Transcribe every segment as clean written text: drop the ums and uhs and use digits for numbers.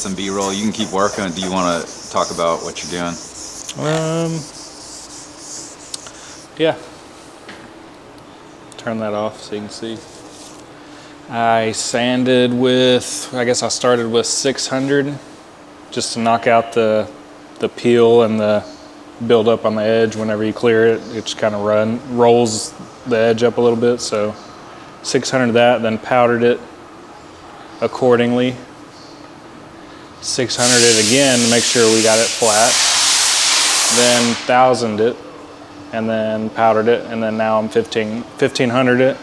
some B-roll. You can keep working. Do you want to talk about what you're doing? Yeah. Turn that off so you can see. I sanded with, I guess I started with 600 just to knock out the peel and the build up on the edge. Whenever you clear it, it just kind of rolls the edge up a little bit. So 600 of that, then powdered it accordingly. 600 it again to make sure we got it flat. Then 1000 it, and then powdered it, and then now I'm 1500 it.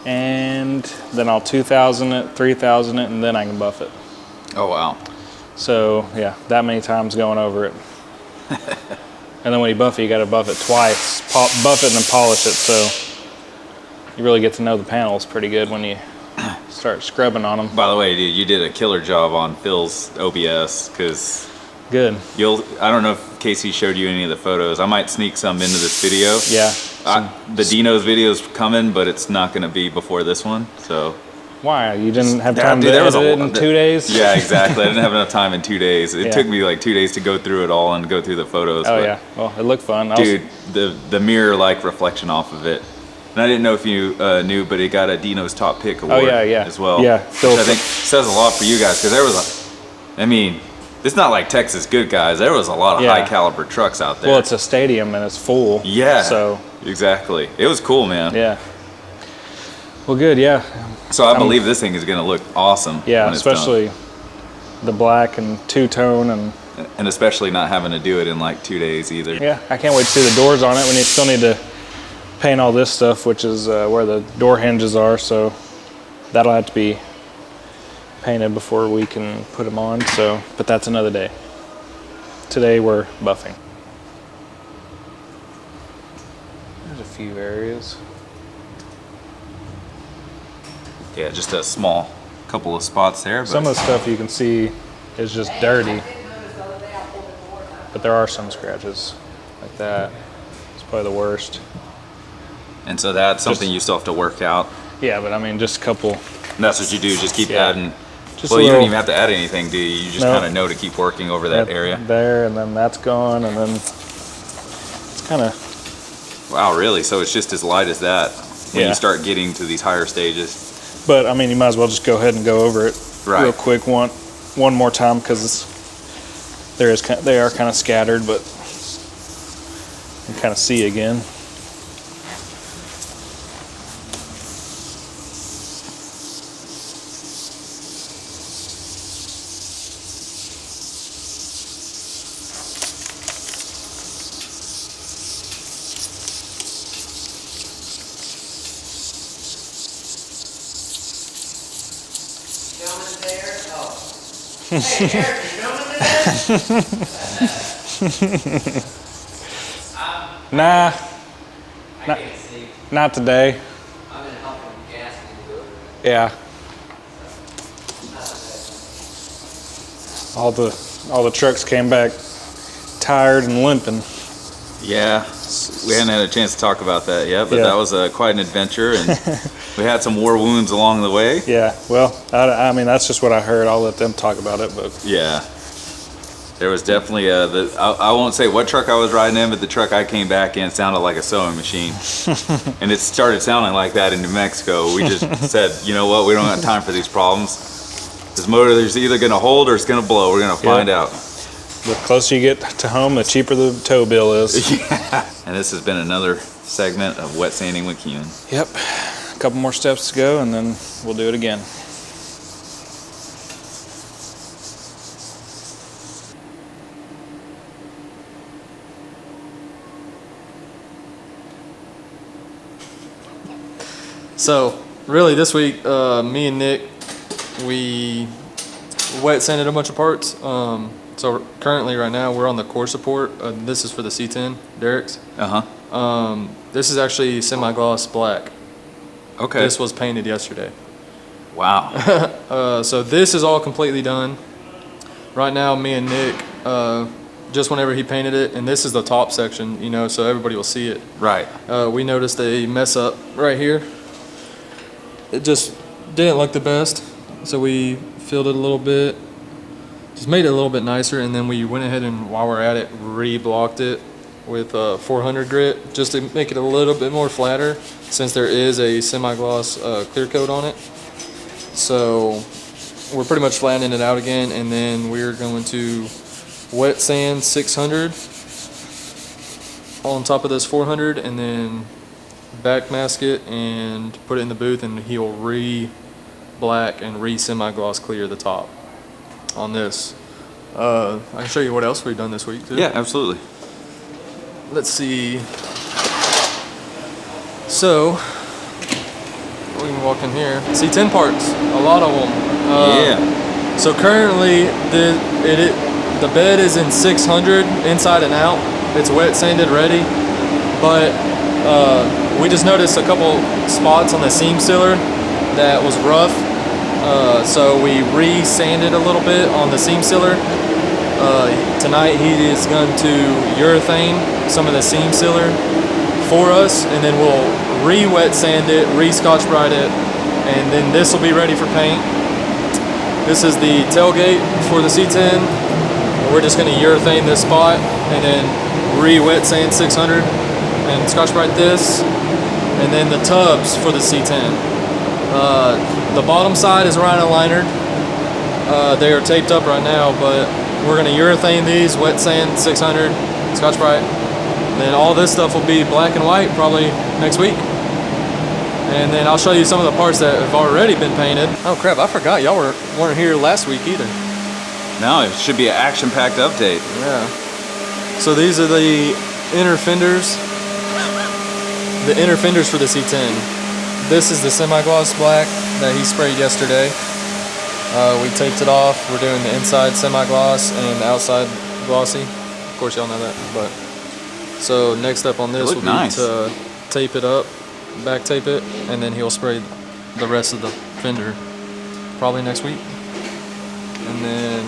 And then I'll 2000 it, 3000 it, and then I can buff it. Oh, wow. So yeah, that many times going over it. And then when you buff it, you got to buff it twice. Buff it and then polish it, so you really get to know the panels pretty good when you start scrubbing on them. By the way, dude, you did a killer job on Phil's OBS, because good. I don't know if Casey showed you any of the photos. I might sneak some into this video. Yeah. The DINO'S video is coming, but it's not going to be before this one. So why? You didn't have time to edit it in 2 days? Yeah, exactly. I didn't have enough time in 2 days. It took me like 2 days to go through it all and go through the photos. Oh, yeah. Well, it looked fun. Dude, the mirror-like reflection off of it. And I didn't know if you knew, but it got a DINO'S Top Pick Award as well. Yeah. Which I think says a lot for you guys, because there was I mean, it's not like Texas good guys. There was a lot of high caliber trucks out there. Well, it's a stadium and it's full. Yeah. So exactly. It was cool, man. Yeah. Well, good. Yeah. So I believe this thing is going to look awesome. Yeah, when it's especially done. The black and two-tone and especially not having to do it in like 2 days either. Yeah, I can't wait to see the doors on it. We still need to paint all this stuff, which is where the door hinges are. So that'll have to be painted before we can put them on. So, but that's another day. Today we're buffing. There's a few areas. Yeah, just a small couple of spots there. But some of the stuff you can see is just dirty, but there are some scratches like that. It's probably the worst. And so that's something you still have to work out. Yeah, but I mean, just a couple. And that's what you do, just keep adding. Just well, you don't even have to add anything, do you? You just kind of know to keep working over that area. There, and then that's gone, and then it's kind of. Wow, really? So it's just as light as that when you start getting to these higher stages. But I mean, you might as well just go ahead and go over it real quick one more time, because they are kind of scattered, but you can kind of see again. Hey, Eric, you filming today? Nah, not today. I'm gonna help him gas me do it. Yeah. All the trucks came back tired and limping. Yeah, we hadn't had a chance to talk about that yet, but that was quite an adventure, and we had some war wounds along the way. Yeah, well, I mean, that's just what I heard. I'll let them talk about it, but yeah, there was definitely I won't say what truck I was riding in, but the truck I came back in sounded like a sewing machine, and it started sounding like that in New Mexico. We just said, you know what, we don't have time for these problems. This motor is either going to hold or it's going to blow. We're going to find out. The closer you get to home, the cheaper the tow bill is. Yeah. And this has been another segment of Wet Sanding with Keenan. Yep. A couple more steps to go, and then we'll do it again. So, really this week, me and Nick, we wet sanded a bunch of parts. So currently right now we're on the core support. This is for the C10 derricks. This is actually semi-gloss black. Okay. This was painted yesterday. Wow. So this is all completely done. Right now me and Nick, just whenever he painted it, and this is the top section, you know, so everybody will see it. Right. We noticed a mess up right here. It just didn't look the best. So we filled it a little bit, just made it a little bit nicer, and then we went ahead and, while we're at it, re-blocked it with 400 grit just to make it a little bit more flatter, since there is a semi-gloss clear coat on it. So we're pretty much flattening it out again, and then we're going to wet sand 600 on top of this 400, and then back mask it and put it in the booth, and he'll re-black and re-semi-gloss clear the top on this. I can show you what else we've done this week too. Yeah, absolutely. Let's see. So we can walk in here. See, 10 parts, a lot of them. Yeah. So currently the bed is in 600 inside and out. It's wet sanded ready, but we just noticed a couple spots on the seam sealer that was rough. So we re-sanded a little bit on the seam sealer. Tonight he is going to urethane some of the seam sealer for us, and then we'll re-wet sand it, re-scotch brite it, and then this will be ready for paint. This is the tailgate for the C10. We're just going to urethane this spot and then re-wet sand 600 and scotch brite this, and then the tubs for the C10. The bottom side is rhino linered. They are taped up right now, but we're going to urethane these, wet sand 600, scotch brite. Then all this stuff will be black and white probably next week. And then I'll show you some of the parts that have already been painted. Oh crap, I forgot y'all weren't here last week either. No, it should be an action-packed update. Yeah. So these are the inner fenders. The inner fenders for the C10. This is the semi-gloss black that he sprayed yesterday. We taped it off. We're doing the inside semi-gloss and outside glossy. Of course y'all know that, but. So next up on this will be nice. to tape it up, back tape it, and then he'll spray the rest of the fender probably next week. And then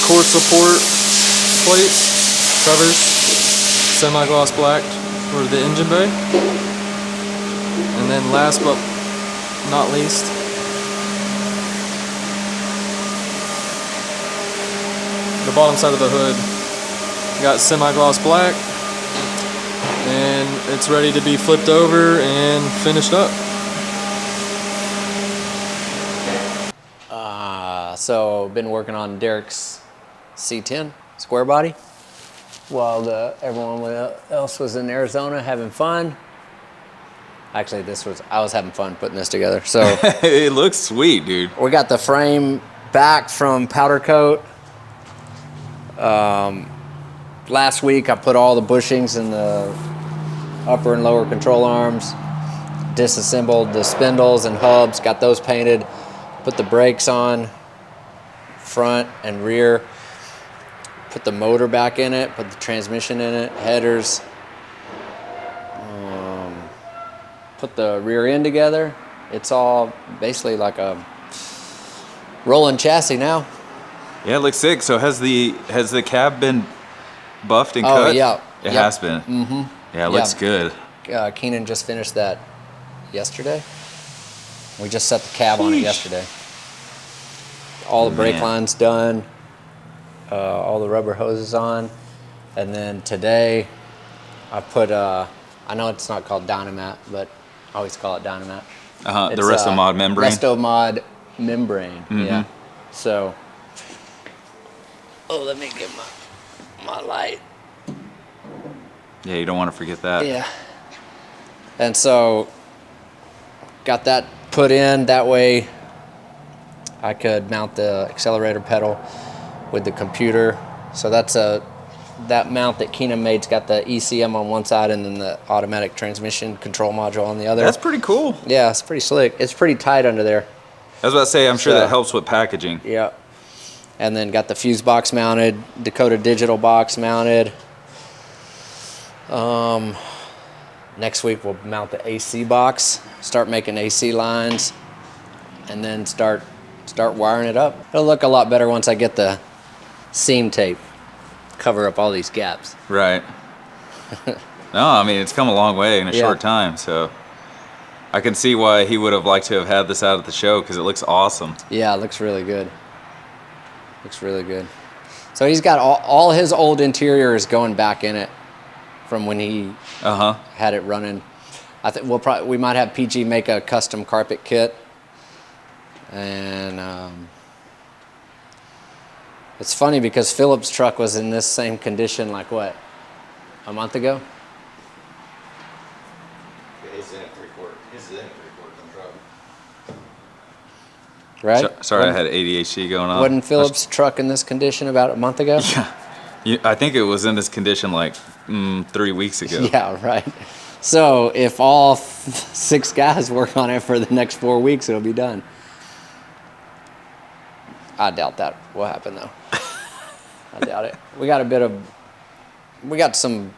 core support plates, covers, semi-gloss black for the engine bay. And then last but not least, the bottom side of the hood got semi-gloss black, and it's ready to be flipped over and finished up. So been working on Derek's C10 square body while everyone else was in Arizona having fun. Actually, I was having fun putting this together. So It looks sweet, dude. we got the frame back from powder coat. Last week I put all the bushings in the upper and lower control arms, disassembled the spindles and hubs, got those painted, put the brakes on, front and rear, put the motor back in it, put the transmission in it, headers, put the rear end together. It's all basically like a rolling chassis now. Yeah, it looks sick. So has the cab been buffed and cut? Oh yeah, It has been. Mm-hmm. Yeah, it looks good. Keenan just finished that yesterday. We just set the cab on it yesterday. All the brake lines done, all the rubber hoses on, and then today I put I know it's not called Dynamat, but I always call it Dynamat. The Resto-Mod membrane. Resto-Mod membrane. Mm-hmm. Yeah. So. Oh, let me get my light. Yeah, you don't want to forget that. Yeah. And so, got that put in. That way, I could mount the accelerator pedal with the computer. So that's that mount that Keenan made's got the ECM on one side and then the automatic transmission control module on the other. That's pretty cool. Yeah, it's pretty slick. It's pretty tight under there. I was about to say, I'm sure that helps with packaging. Yeah. And then got the fuse box mounted, Dakota digital box mounted. Next week we'll mount the AC box, start making AC lines, and then start wiring it up. It'll look a lot better once I get the seam tape, cover up all these gaps. Right. No, I mean, it's come a long way in a Yeah. short time, so I can see why he would have liked to have had this out at the show because it looks awesome. Yeah, it looks really good. Looks really good. So he's got all his old interiors going back in it from when he had it running. I think we might have PG make a custom carpet kit, and it's funny because Philip's truck was in this same condition like what, a month ago? His is in a three-quarter ton truck. Right? Sorry, I had ADHD going on. Wasn't Philip's truck in this condition about a month ago? I think it was in this condition like 3 weeks ago. Yeah, right. So if all 6 guys work on it for the next 4 weeks, it'll be done. I doubt that will happen though. I doubt it. We got some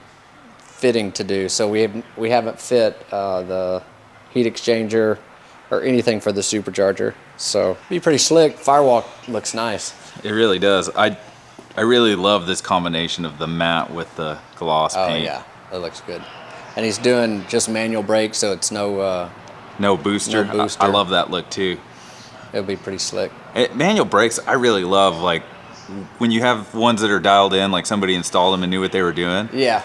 fitting to do. So we haven't fit the heat exchanger or anything for the supercharger. So be pretty slick. Firewall looks nice. It really does. I really love this combination of the matte with the gloss Oh paint. yeah, that looks good. And he's doing just manual brakes, so it's no booster. No booster. I love that look too. it'll be pretty slick. Manual brakes, I really love, like when you have ones that are dialed in, like somebody installed them and knew what they were doing. Yeah.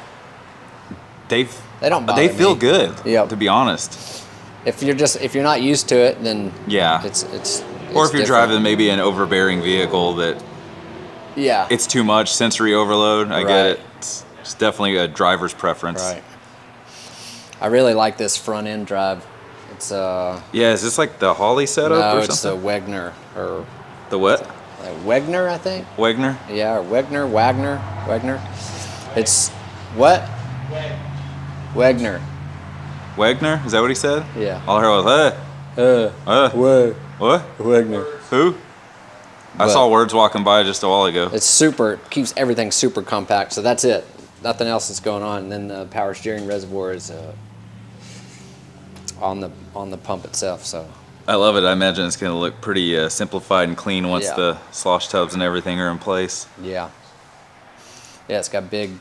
They don't bother They feel me. good. Yep. To be honest. If you're not used to it, then Yeah. it's Or if different. you're driving maybe an overbearing vehicle that Yeah. it's too much sensory overload. I get Right. it. It's definitely a driver's preference. Right. I really like this front end drive. It's Yeah, is this like the Holly setup no, or it's the something? Wegner or The what? Wegner, I think. Wagner? Yeah, or Wagner. It's what? Wegner. Wagner? Is that what he said? Yeah. All I heard was, what? Wegner. Who? I But- saw words walking by just a while ago. It's super, keeps everything super compact, so that's it. Nothing else is going on. And then the power steering reservoir is on the pump itself. So I love it. I imagine it's going to look pretty simplified and clean once Yeah. the slosh tubs and everything are in place. yeah, it's got big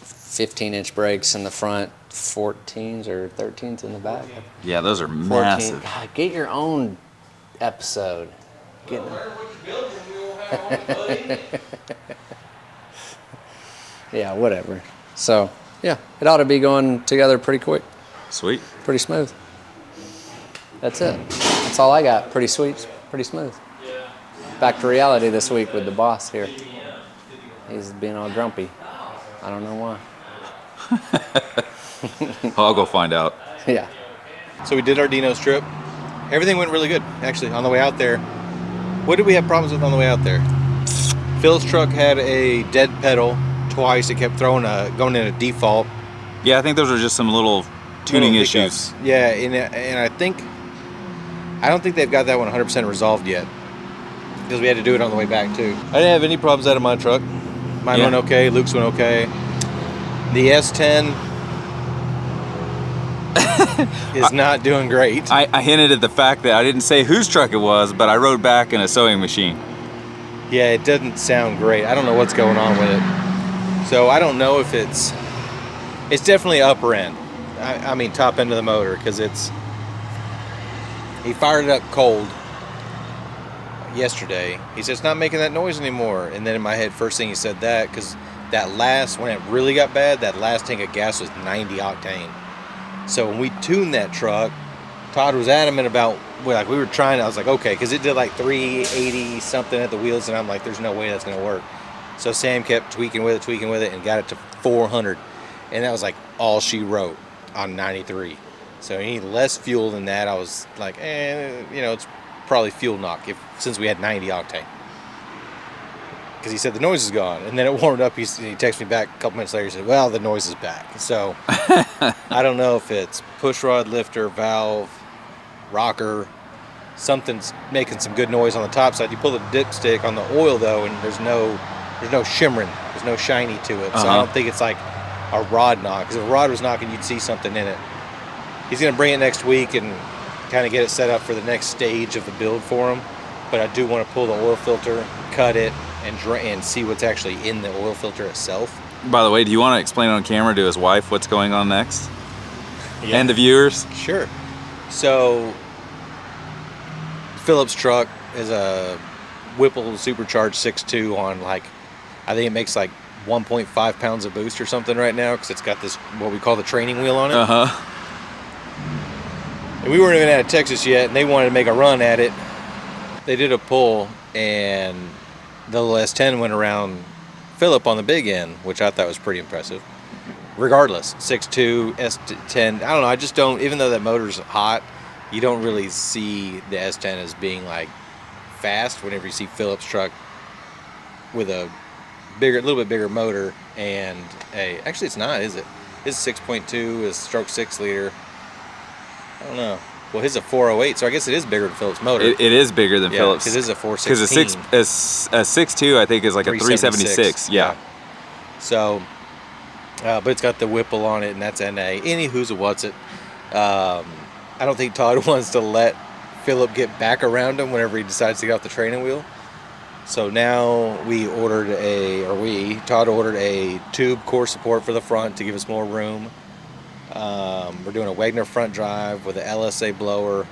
15-inch brakes in the front, 14s or 13s in the back. Yeah, those are 14. massive. God, get your own episode. Get yeah, whatever. So yeah, it ought to be going together pretty quick. Sweet. Pretty smooth. That's it. That's all I got. Pretty sweet, pretty smooth. Back to reality this week with the boss here. He's being all grumpy. I don't know why. I'll go find out. Yeah. So we did our DINO'S trip. Everything went really good, actually, on the way out there. What did we have problems with on the way out there? Phil's truck had a dead pedal twice. It kept going in a default. Yeah, I think those are just some little tuning Little issues. hiccups. Yeah, and I don't think they've got that one 100% resolved yet, because we had to do it on the way back too. I didn't have any problems out of my truck. Mine Yeah. went okay. Luke's went okay. The S10 is not doing great. I hinted at the fact that I didn't say whose truck it was, but I rode back in a sewing machine. Yeah, it doesn't sound great. I don't know what's going on with it. So I don't know if it's definitely upper end. I mean top end of the motor, because he fired it up cold yesterday. He said it's not making that noise anymore. And then in my head, first thing he said that, because when it really got bad, that last tank of gas was 90 octane. So when we tuned that truck, Todd was adamant about, we were trying, I was like, okay, because it did like 380 something at the wheels, and I'm like, there's no way that's going to work. So Sam kept tweaking with it, and got it to 400. And that was like all she wrote on 93. So you need less fuel than that. I was like, it's probably fuel knock since we had 90 octane. Because he said the noise is gone, and then it warmed up. He texted me back a couple minutes later. He said, well, the noise is back. So I don't know if it's push rod, lifter, valve, rocker, something's making some good noise on the top side. You pull the dipstick on the oil though, and there's no shimmering, there's no shiny to it. So I don't think it's like a rod knock. Because if a rod was knocking, you'd see something in it. He's gonna bring it next week and kind of get it set up for the next stage of the build for him. But I do want to pull the oil filter, cut it, and see what's actually in the oil filter itself. By the way, do you want to explain on camera to his wife what's going on next? Yeah. And the viewers? Sure. So, Philip's truck is a Whipple supercharged 6.2 on like, I think it makes like 1.5 pounds of boost or something right now because it's got this, what we call the training wheel on it. Uh-huh. And we weren't even out of Texas yet, and they wanted to make a run at it. They did a pull, and the little S10 went around Philip on the big end, which I thought was pretty impressive. Regardless, 6.2, S10, I don't know, I just don't, even though that motor's hot, you don't really see the S10 as being like fast whenever you see Philip's truck with a bigger, little bit bigger motor and a, actually it's not, is it? His 6.2 is stroke 6 liter. I don't know. Well, his is a 408, so I guess it is bigger than Philip's motor. It is bigger than Philip's. Because his is a 416. Because a 6.2 I think is like a 376. Yeah. So, but it's got the Whipple on it, and that's NA. Anywho's a what's it. I don't think Todd wants to let Philip get back around him whenever he decides to get off the training wheel. So now Todd ordered a tube core support for the front to give us more room. We're doing a Wagner front drive with an LSA blower,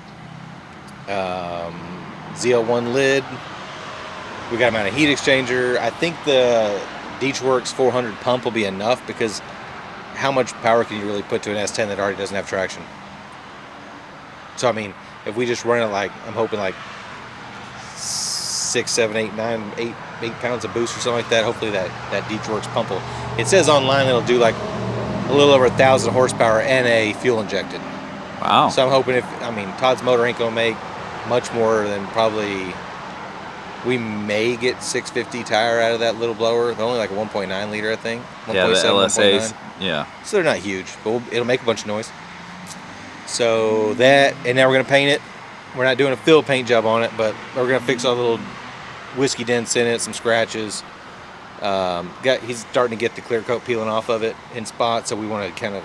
ZL1 lid. We got a mounted heat exchanger. I think the DeechWorks 400 pump will be enough because how much power can you really put to an S10 that already doesn't have traction? So I mean, if we just run it like, I'm hoping like 6, 7, 8, 9, 8 pounds of boost or something like that, hopefully that DeechWorks pump will, it says online it'll do like a little over 1,000 horsepower and a fuel injected. Wow. So I'm hoping Todd's motor ain't gonna make much more than probably, we may get 650 tire out of that little blower. They're only like a 1.9 liter, I think. 1. Yeah, the 7, LSAs. 1.9. Yeah. So they're not huge, but it'll make a bunch of noise. So that, and now we're gonna paint it. We're not doing a fill paint job on it, but we're gonna fix all the little whiskey dents in it, some scratches. He's starting to get the clear coat peeling off of it in spots, so we want to kind of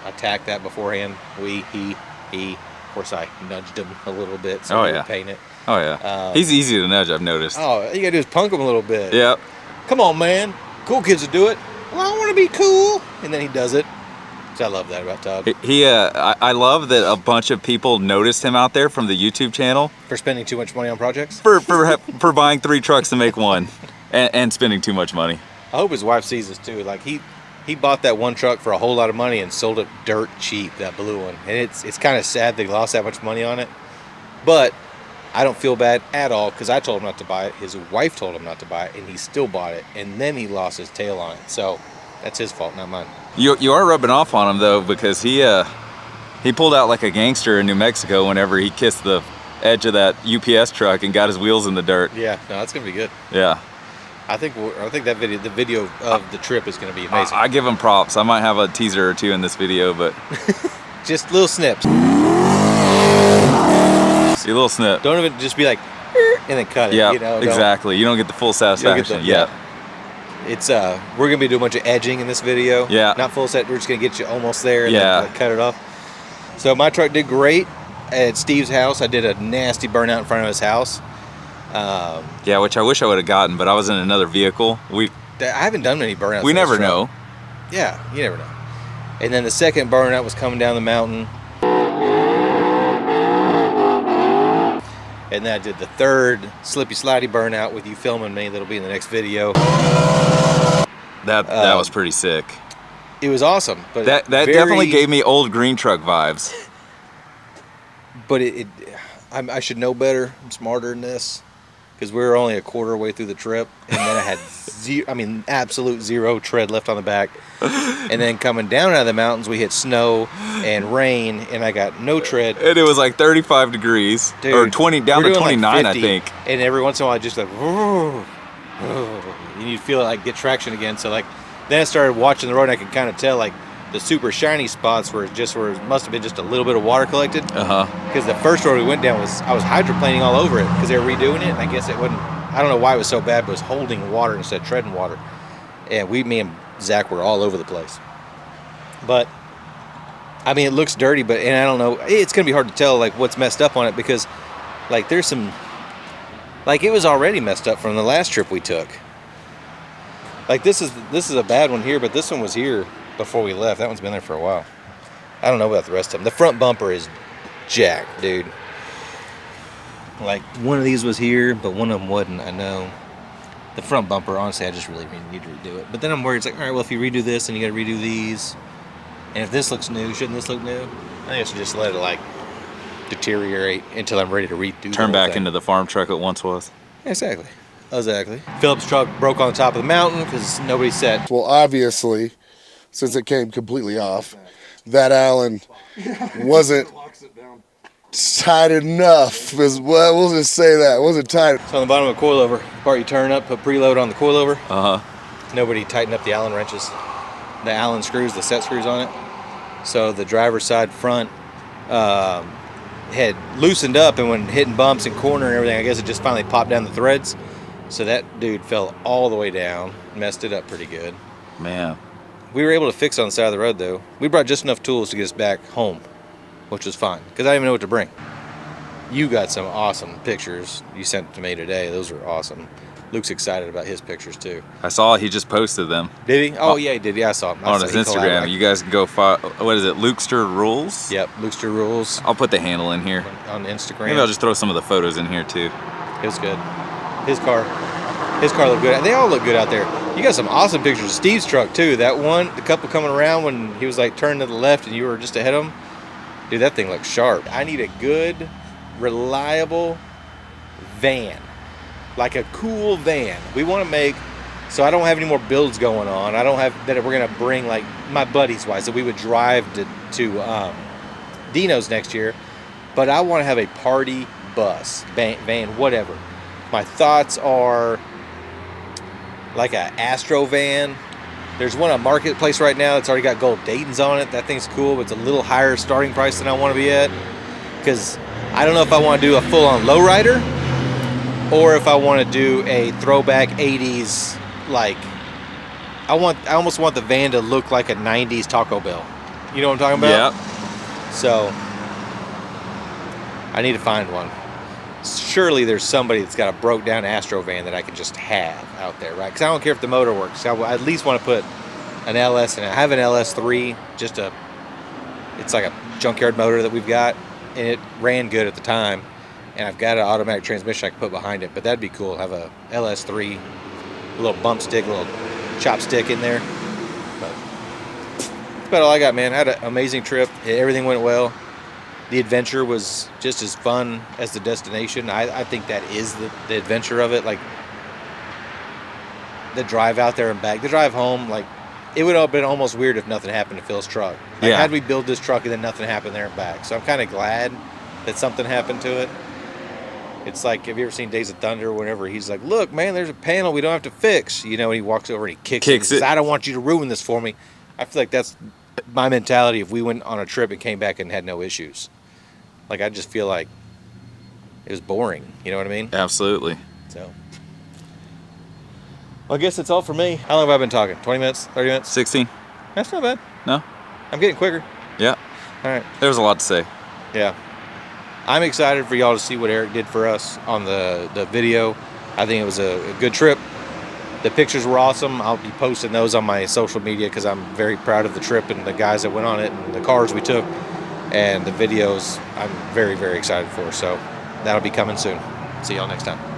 attack that beforehand. He, of course, I nudged him a little bit so we could paint it. Oh yeah. He's easy to nudge, I've noticed. Oh, you gotta do is punk him a little bit. Yep. Come on, man. Cool kids will do it. Well, I want to be cool, and then he does it. So I love that about Todd. I love that a bunch of people noticed him out there from the YouTube channel For spending too much money on projects. for buying 3 trucks to make one, and spending too much money. I hope his wife sees this too. Like he bought that one truck for a whole lot of money and sold it dirt cheap, that blue one. And it's kind of sad they lost that much money on it. But I don't feel bad at all because I told him not to buy it. His wife told him not to buy it, and he still bought it. And then he lost his tail on it. So that's his fault, not mine. You are rubbing off on him though, because he pulled out like a gangster in New Mexico whenever he kissed the edge of that UPS truck and got his wheels in the dirt. Yeah, no, that's gonna be good. Yeah. I think that the video of the trip is gonna be amazing. I give him props. I might have a teaser or two in this video, but Just little snips. see a little snip. Don't even just be like, and then cut it. Yeah, you know, exactly. You don't get the full satisfaction. Yeah. It's we're gonna be doing a bunch of edging in this video. Yeah. Not full set. We're just gonna get you almost there and Yeah. then cut it off. So my truck did great at Steve's house. I did a nasty burnout in front of his house. Yeah, which I wish I would have gotten, but I was in another vehicle. I haven't done many burnouts. We in this never truck. know. Yeah, you never know. And then the second burnout was coming down the mountain. And then I did the third slippy slidey burnout with you filming me. That'll be in the next video. That was pretty sick. It was awesome. But That definitely gave me old green truck vibes. But I should know better. I'm smarter than this. Because we were only a quarter way through the trip. And then I had absolute zero tread left on the back. And then coming down out of the mountains, we hit snow and rain. And I got no tread. And it was like 35 degrees. Dude, or 20, down we're to doing 29, like 50, I think. And every once in a while, I just like, and you feel it like get traction again. So like, then I started watching the road, and I could kind of tell like the super shiny spots where it must have been just a little bit of water collected. Because the first road we went down I was hydroplaning all over it because they were redoing it, and I guess it wasn't. I don't know why it was so bad, but it was holding water instead of treading water. And me and Zach were all over the place. But I mean, it looks dirty, and I don't know. It's gonna be hard to tell like what's messed up on it because like there's some, like it was already messed up from the last trip we took. Like this is a bad one here, but this one was here before we left. That one's been there for a while. I don't know about the rest of them. The front bumper is jacked, dude. Like one of these was here, but one of them wasn't. I know. The front bumper, honestly, I just really need to redo it. But then I'm worried. It's like, all right, well, if you redo this, then you got to redo these. And if this looks new, shouldn't this look new? I think I should just let it like deteriorate until I'm ready to redo. Turn back into the farm truck it once was. Exactly. Philip's truck broke on the top of the mountain because nobody said. Well, obviously, since it came completely off, that Allen wasn't tight enough. We'll just say that. It wasn't tight. So on the bottom of a coilover, part you turn up, put preload on the coilover. Uh-huh. Nobody tightened up the Allen wrenches. The Allen screws, the set screws on it. So the driver's side front had loosened up, and when hitting bumps and corner and everything, I guess it just finally popped down the threads. So that dude fell all the way down, messed it up pretty good. Man. We were able to fix it on the side of the road though. We brought just enough tools to get us back home, which was fine, because I didn't even know what to bring. You got some awesome pictures you sent to me today. Those were awesome. Luke's excited about his pictures too. I saw he just posted them. Did he? Oh yeah, he did. Yeah, I saw him. On his Instagram. You guys can go follow, what is it, Lukester Rules? Yep, Lukester Rules. I'll put the handle in here. On Instagram. Maybe I'll just throw some of the photos in here too. It was good. His car looked good. They all look good out there. You got some awesome pictures of Steve's truck too. That one, the couple coming around when he was like turning to the left and you were just ahead of him. Dude, that thing looks sharp. I need a good, reliable van. Like a cool van. We want to make, so I don't have any more builds going on. I don't have that we're going to bring like my buddies wise that we would drive to DINO'S next year. But I want to have a party bus, van, whatever. My thoughts are like a Astro van. There's one at Marketplace right now that's already got gold Dayton's on it. That thing's cool, but it's a little higher starting price than I want to be at. Because I don't know if I want to do a full-on lowrider or if I want to do a throwback 80s, like, I almost want the van to look like a 90s Taco Bell. You know what I'm talking about? Yeah. So, I need to find one. Surely there's somebody that's got a broke down Astro van that I can just have out there, right? Because I don't care if the motor works. I at least want to put an LS in it. I have an LS3, it's like a junkyard motor that we've got, and it ran good at the time. And I've got an automatic transmission I can put behind it, but that'd be cool. Have a LS3, a little bump stick, a little chopstick in there. But that's about all I got, man. I had an amazing trip. Everything went well. The adventure was just as fun as the destination. I think that is the adventure of it. Like the drive out there and back, the drive home, like it would have been almost weird if nothing happened to Phil's truck. Like, yeah. How'd we build this truck and then nothing happened there and back? So I'm kind of glad that something happened to it. It's like, have you ever seen Days of Thunder? Whenever he's like, look, man, there's a panel we don't have to fix. You know, and he walks over and he kicks it. He says, I don't want you to ruin this for me. I feel like that's my mentality if we went on a trip and came back and had no issues. Like, I just feel like it was boring. You know what I mean? Absolutely. So, well, I guess that's all for me. How long have I been talking? 20 minutes? 30 minutes? 16. That's not bad. No? I'm getting quicker. Yeah. All right. There's a lot to say. Yeah. I'm excited for y'all to see what Eric did for us on the video. I think it was a good trip. The pictures were awesome. I'll be posting those on my social media because I'm very proud of the trip and the guys that went on it and the cars we took. And the videos I'm very, very excited for. So that'll be coming soon. See y'all next time.